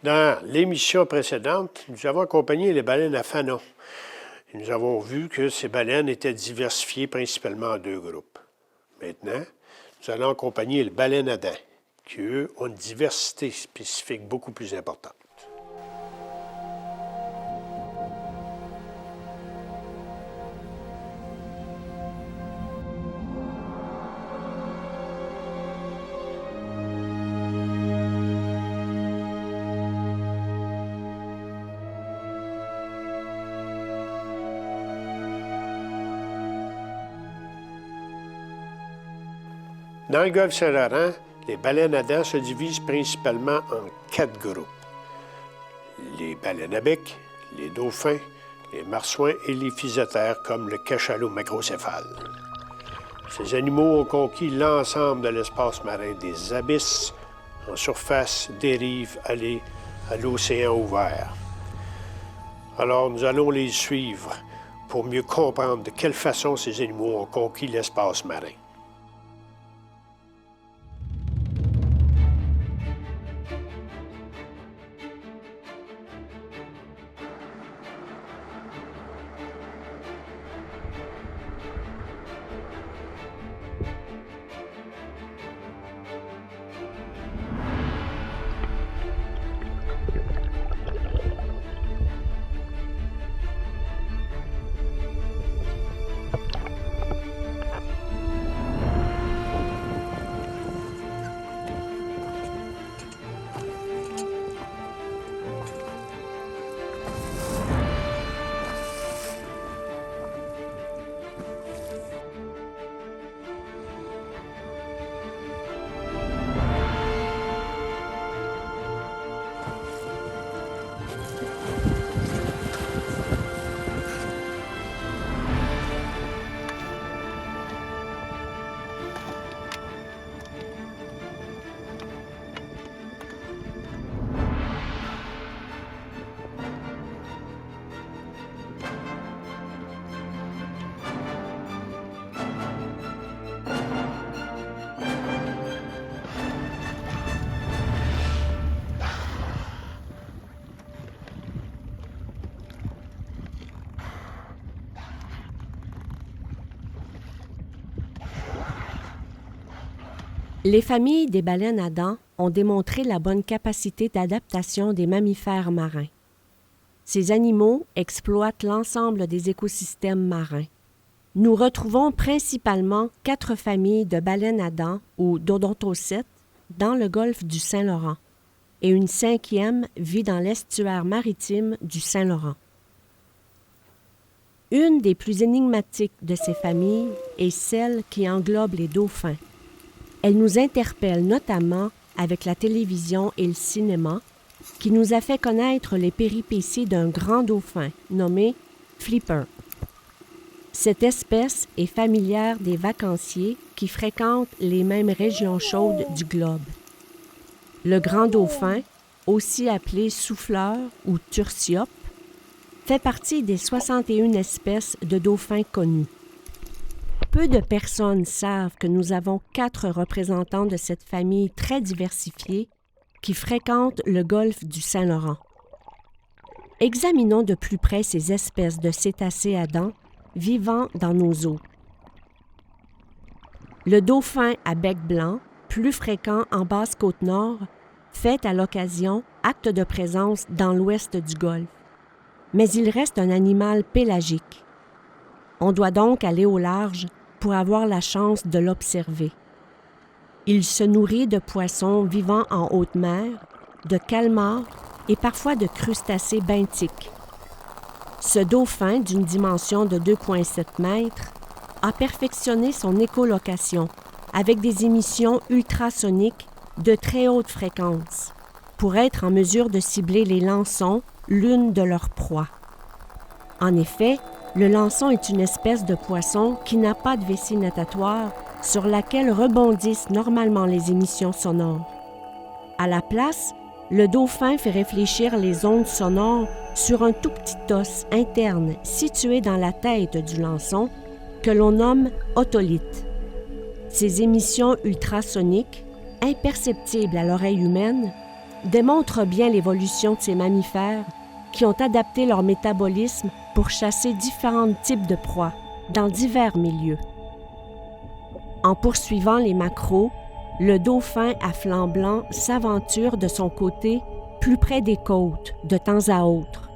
Dans l'émission précédente, nous avons accompagné les baleines à fanon. Et nous avons vu que ces baleines étaient diversifiées principalement en deux groupes. Maintenant, nous allons accompagner les baleines à dents, qui, eux, ont une diversité spécifique beaucoup plus importante. Dans le golfe Saint-Laurent, les baleines à dents se divisent principalement en 4 groupes. Les baleines à bec, les dauphins, les marsouins et les physétères comme le cachalot macrocéphale. Ces animaux ont conquis l'ensemble de l'espace marin des abysses, en surface, des rives, allées à l'océan ouvert. Alors nous allons les suivre pour mieux comprendre de quelle façon ces animaux ont conquis l'espace marin. Les familles des baleines à dents ont démontré la bonne capacité d'adaptation des mammifères marins. Ces animaux exploitent l'ensemble des écosystèmes marins. Nous retrouvons principalement 4 familles de baleines à dents ou d'odontocètes dans le golfe du Saint-Laurent et une 5e vit dans l'estuaire maritime du Saint-Laurent. Une des plus énigmatiques de ces familles est celle qui englobe les dauphins. Elle nous interpelle notamment avec la télévision et le cinéma, qui nous a fait connaître les péripéties d'un grand dauphin nommé Flipper. Cette espèce est familière des vacanciers qui fréquentent les mêmes régions chaudes du globe. Le grand dauphin, aussi appelé souffleur ou tursiope, fait partie des 61 espèces de dauphins connues. Peu de personnes savent que nous avons 4 représentants de cette famille très diversifiée qui fréquentent le golfe du Saint-Laurent. Examinons de plus près ces espèces de cétacés à dents vivant dans nos eaux. Le dauphin à bec blanc, plus fréquent en Basse-Côte-Nord, fait à l'occasion acte de présence dans l'ouest du golfe. Mais il reste un animal pélagique. On doit donc aller au large pour avoir la chance de l'observer. Il se nourrit de poissons vivant en haute mer, de calmars et parfois de crustacés benthiques. Ce dauphin, d'une dimension de 2,7 mètres, a perfectionné son écholocation avec des émissions ultrasoniques de très haute fréquence pour être en mesure de cibler les lançons, l'une de leurs proies. En effet, le lançon est une espèce de poisson qui n'a pas de vessie natatoire sur laquelle rebondissent normalement les émissions sonores. À la place, le dauphin fait réfléchir les ondes sonores sur un tout petit os interne situé dans la tête du lançon que l'on nomme otolithe. Ces émissions ultrasoniques, imperceptibles à l'oreille humaine, démontre bien l'évolution de ces mammifères qui ont adapté leur métabolisme pour chasser différents types de proies dans divers milieux. En poursuivant les maquereaux, le dauphin à flanc blanc s'aventure de son côté plus près des côtes de temps à autre.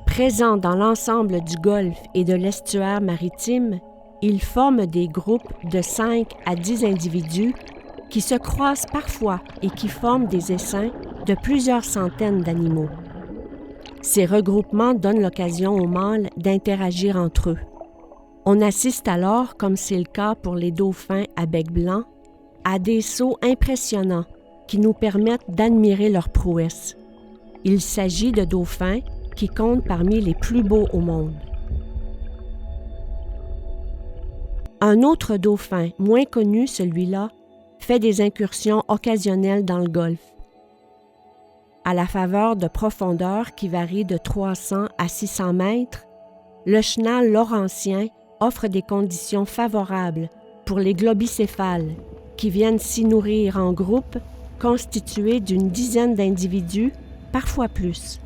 Présent dans l'ensemble du golfe et de l'estuaire maritime, ils forment des groupes de 5 à 10 individus qui se croisent parfois et qui forment des essaims de plusieurs centaines d'animaux. Ces regroupements donnent l'occasion aux mâles d'interagir entre eux. On assiste alors, comme c'est le cas pour les dauphins à bec blanc, à des sauts impressionnants qui nous permettent d'admirer leur prouesse. Il s'agit de dauphins qui comptent parmi les plus beaux au monde. Un autre dauphin, moins connu celui-là, fait des incursions occasionnelles dans le golfe. À la faveur de profondeurs qui varient de 300 à 600 mètres, le chenal laurentien offre des conditions favorables pour les globicéphales qui viennent s'y nourrir en groupe constitués d'une dizaine d'individus, parfois plus.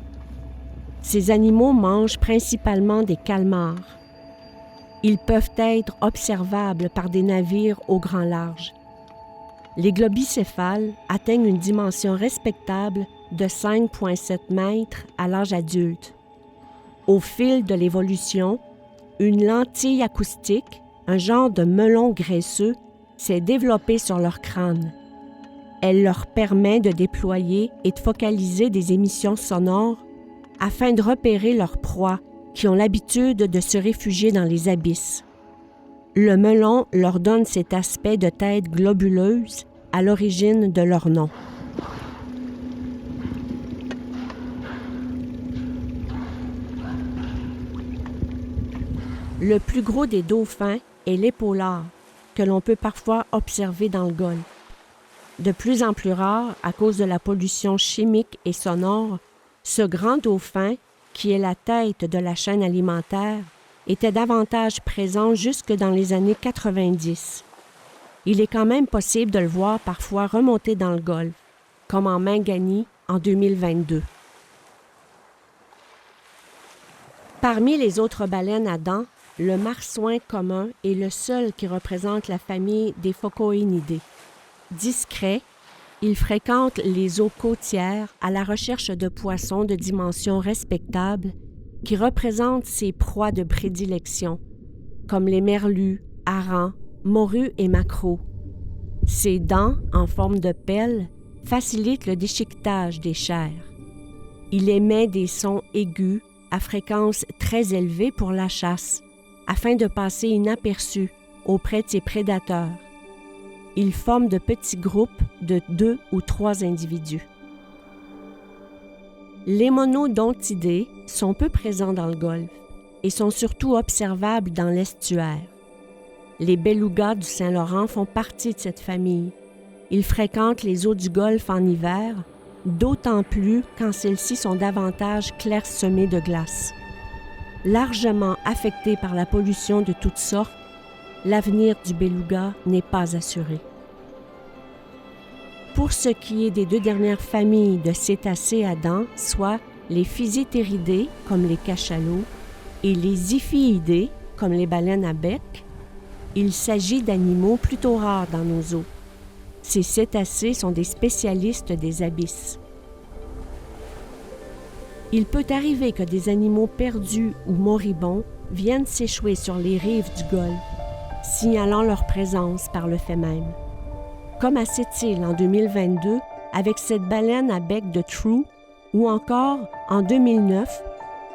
Ces animaux mangent principalement des calmars. Ils peuvent être observables par des navires au grand large. Les globicéphales atteignent une dimension respectable de 5,7 mètres à l'âge adulte. Au fil de l'évolution, une lentille acoustique, un genre de melon graisseux, s'est développée sur leur crâne. Elle leur permet de déployer et de focaliser des émissions sonores afin de repérer leurs proies qui ont l'habitude de se réfugier dans les abysses. Le melon leur donne cet aspect de tête globuleuse à l'origine de leur nom. Le plus gros des dauphins est l'épaulard, que l'on peut parfois observer dans le golfe. De plus en plus rare, à cause de la pollution chimique et sonore, ce grand dauphin, qui est la tête de la chaîne alimentaire, était davantage présent jusque dans les années 90. Il est quand même possible de le voir parfois remonter dans le golfe, comme en Mingani en 2022. Parmi les autres baleines à dents, le marsouin commun est le seul qui représente la famille des Phocoïnidae. Discret, il fréquente les eaux côtières à la recherche de poissons de dimensions respectables qui représentent ses proies de prédilection, comme les merlus, harengs, morues et maquereaux. Ses dents, en forme de pelle, facilitent le déchiquetage des chairs. Il émet des sons aigus à fréquence très élevée pour la chasse, afin de passer inaperçu auprès de ses prédateurs. Il forme de petits groupes de 2 ou 3 individus. Les monodontidés sont peu présents dans le golfe et sont surtout observables dans l'estuaire. Les belugas du Saint-Laurent font partie de cette famille. Ils fréquentent les eaux du golfe en hiver, d'autant plus quand celles-ci sont davantage clairsemées de glace. Largement affecté par la pollution de toutes sortes, l'avenir du beluga n'est pas assuré. Pour ce qui est des 2 dernières familles de cétacés à dents, soit les Physéteridés, comme les cachalots, et les Iphiidés, comme les baleines à bec, il s'agit d'animaux plutôt rares dans nos eaux. Ces cétacés sont des spécialistes des abysses. Il peut arriver que des animaux perdus ou moribonds viennent s'échouer sur les rives du golfe, signalant leur présence par le fait même. Comme à Sept-Îles en 2022 avec cette baleine à bec de trou, ou encore en 2009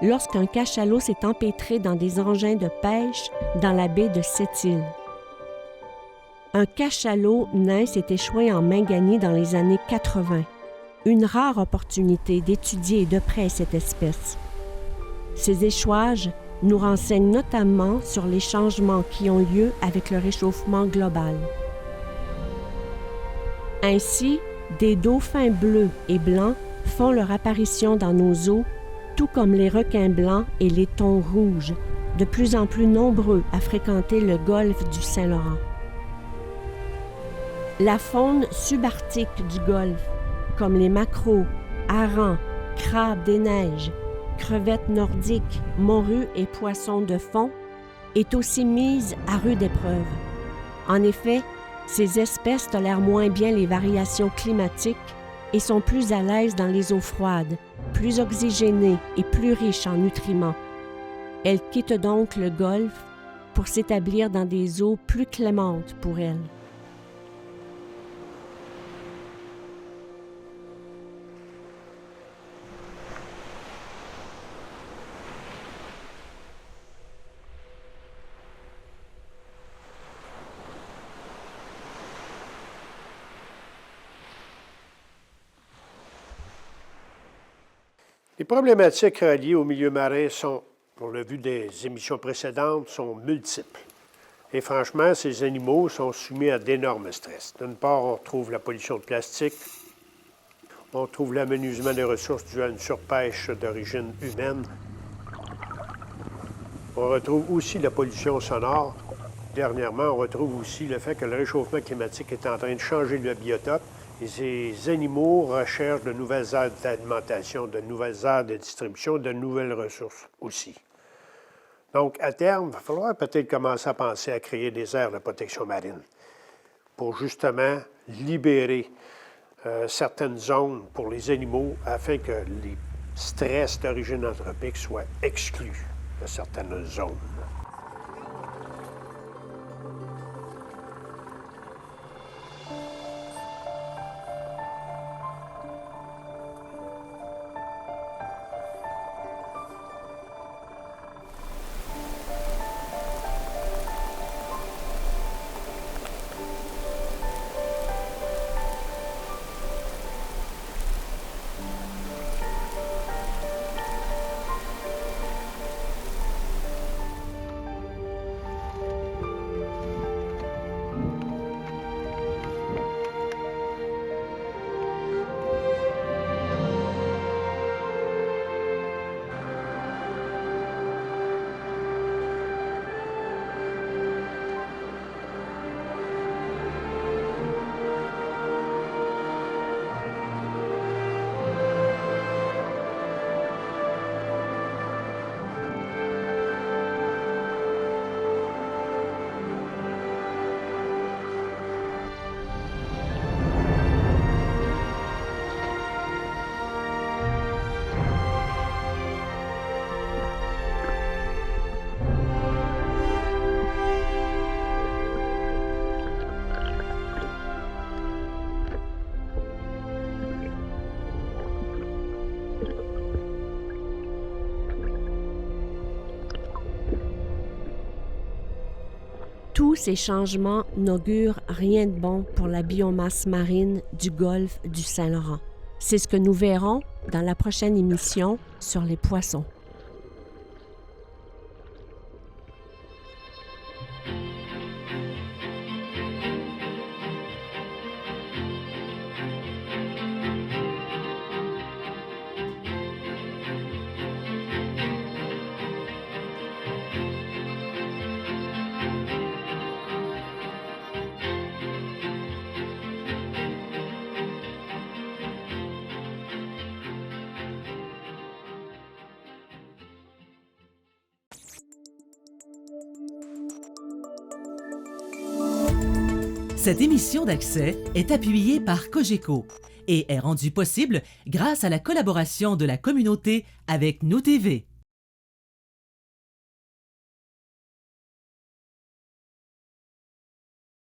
lorsqu'un cachalot s'est empêtré dans des engins de pêche dans la baie de Sept-Îles. Un cachalot nain s'est échoué en Mingani dans les années 80. Une rare opportunité d'étudier de près cette espèce. Ces échouages nous renseignent notamment sur les changements qui ont lieu avec le réchauffement global. Ainsi, des dauphins bleus et blancs font leur apparition dans nos eaux, tout comme les requins blancs et les thons rouges, de plus en plus nombreux à fréquenter le golfe du Saint-Laurent. La faune subarctique du golfe comme les maquereaux, harengs, crabes des neiges, crevettes nordiques, morues et poissons de fond, est aussi mise à rude épreuve. En effet, ces espèces tolèrent moins bien les variations climatiques et sont plus à l'aise dans les eaux froides, plus oxygénées et plus riches en nutriments. Elles quittent donc le golfe pour s'établir dans des eaux plus clémentes pour elles. Les problématiques reliées au milieu marin sont, on l'a vu des émissions précédentes, sont multiples. Et franchement, ces animaux sont soumis à d'énormes stress. D'une part, on retrouve la pollution de plastique, on retrouve l'amenuisement des ressources dû à une surpêche d'origine humaine. On retrouve aussi la pollution sonore. Dernièrement, on retrouve aussi le fait que le réchauffement climatique est en train de changer le biotope. Et ces animaux recherchent de nouvelles aires d'alimentation, de nouvelles aires de distribution, de nouvelles ressources aussi. Donc, à terme, il va falloir peut-être commencer à penser à créer des aires de protection marine pour justement libérer certaines zones pour les animaux afin que les stress d'origine anthropique soient exclus de certaines zones. Tous ces changements n'augurent rien de bon pour la biomasse marine du golfe du Saint-Laurent. C'est ce que nous verrons dans la prochaine émission sur les poissons. Cette émission d'Accès est appuyée par Cogeco et est rendue possible grâce à la collaboration de la communauté avec Nous TV.